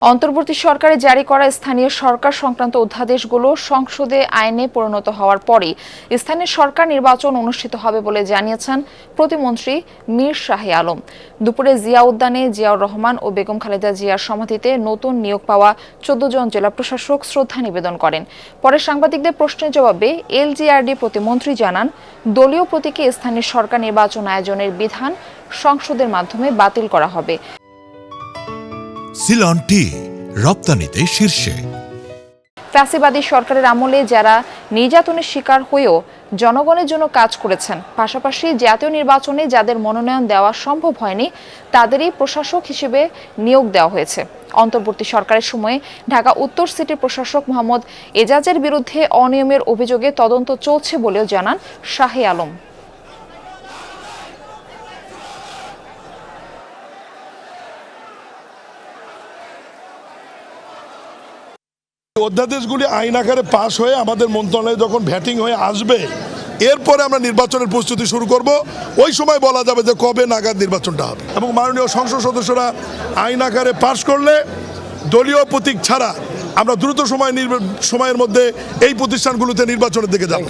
অন্তর্বর্তী সরকারে জারি করা স্থানীয় সরকার সংক্রান্ত অধ্যাদেশগুলো সংসদে আইনে পরিণত হওয়ার পরই স্থানীয় সরকার নির্বাচন অনুষ্ঠিত হবে বলে জানিয়েছেন প্রতিমন্ত্রী মীর শাহে আলম। দুপুরে জিয়া উদ্যানে জিয়াউর রহমান ও বেগম খালেদা জিয়ার সমাধিতে নতুন নিয়োগ পাওয়া ১৪ জন জেলা প্রশাসক শ্রদ্ধা নিবেদন করেন। পরে সাংবাদিকদের প্রশ্নের জবাবে এলজিআরডি প্রতিমন্ত্রী জানান, দলীয় প্রতীকে স্থানীয় সরকার নির্বাচন আয়োজনের বিধান সংসদের মাধ্যমে বাতিল করা হবে। সিলন টি রপ্তানিতে শীর্ষে। ফ্যাসিবাদী সরকারের আমলে যারা নির্যাতনের শিকার হয়েও জনগণের জন্য কাজ করেছেন, পাশাপাশি জাতীয় নির্বাচনে যাদের মনোনয়ন দেওয়া সম্ভব হয়নি তাদেরই প্রশাসক হিসেবে নিয়োগ দেওয়া হয়েছে। অন্তর্বর্তী সরকারের সময়ে ঢাকা উত্তর সিটির প্রশাসক মোহাম্মদ এজাজের বিরুদ্ধে অনিয়মের অভিযোগে তদন্ত চলছে বলেও জানান শাহে আলম। অধ্যাদেশগুলি আইন আকারে পাশ হয়ে আমাদের মন্ত্রণালয়ে যখন ভ্যাটিং হয়ে আসবে, এরপরে আমরা নির্বাচনের প্রস্তুতি শুরু করব। ওই সময় বলা যাবে যে কবে নাগাদ নির্বাচনটা হবে। এবং মাননীয় সংসদ সদস্যরা আইন আকারে পাশ করলে দলীয় প্রতীক ছাড়া আমরা দ্রুত সময়ের মধ্যে এই প্রতিষ্ঠানগুলোতে নির্বাচনের দিকে যাব।